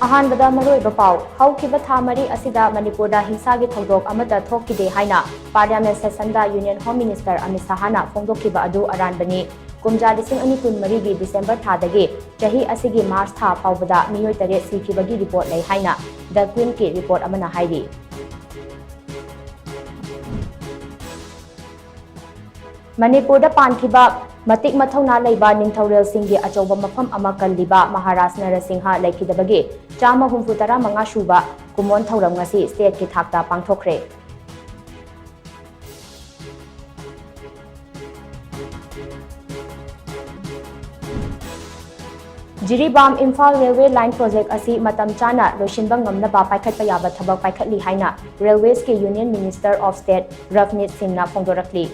अहानबदा मरोइबा पाउ हौखिबा था मरी असिदा मणिपुरदा हिंसागी थौदोक अमता थोकिदे हाइना पार्लियामेंट सेशनदा यूनियन होम मिनिस्टर अमित शाहना फोंदोखिबा अदु अरानबनी कुमजा 2024 गी दिसंबर थादगे चाही असिगी मार्च था फाउबदा मियोय तरे सिखिबगी रिपोर्ट लै हाइना द क्वीन की रिपोर्ट अमना हाइरी मणिपुरदा पानखिबा मतिक मथौना लैबा निंथौरेल सिंगी अचौबा मफम अमा कल्लिबा महाराज नरसिंहा लैखिदबगे 165 सुबा कुमोन थौरम ngasi स्टेट की थाकता पांगथोखरे Jiribam Imphal railway line project असी मतम चाना लोशिनबा ngamnaba पाइखटपा याबा थबक पाइखटली हाइना रेलवेज के union minister of state Ravneet सिंहना फोंदोरकली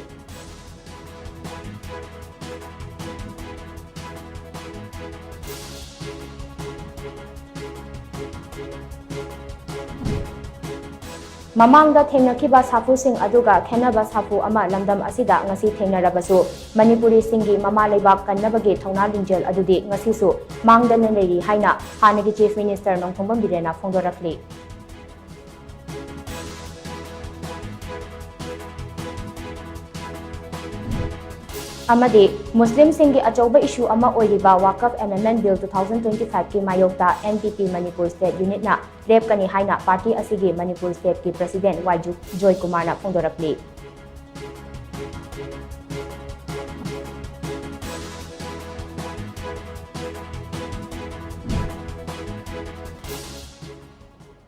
ममांगदा थेंगनखिबा साफु सिंह अदुगा खेनबा साफु अमा लमदम असिदा ngasi थेंगनरबसु मणिपुरी सिंगी ममा लेबाक कन्नबगे थौना लिंजल अदुदि ngasiसु मांगदन लेरी हाइना हानगी चीफ मिनिस्टर नोंथोंबम बिरेना फोंदोरकली अमदि मुस्लिम सिंगी अचौबा इशू अमा ओइरिबा वाकफ एमेंडमेंट बिल 2025 की मायोक्ता एनपीपी मणिपुर स्टेट यूनिट ना लेपकनी हाइना पार्टी असिगी मणिपुर स्टेट की प्रेसिडेंट वाइजू जॉय कुमार ना फोंदोरकली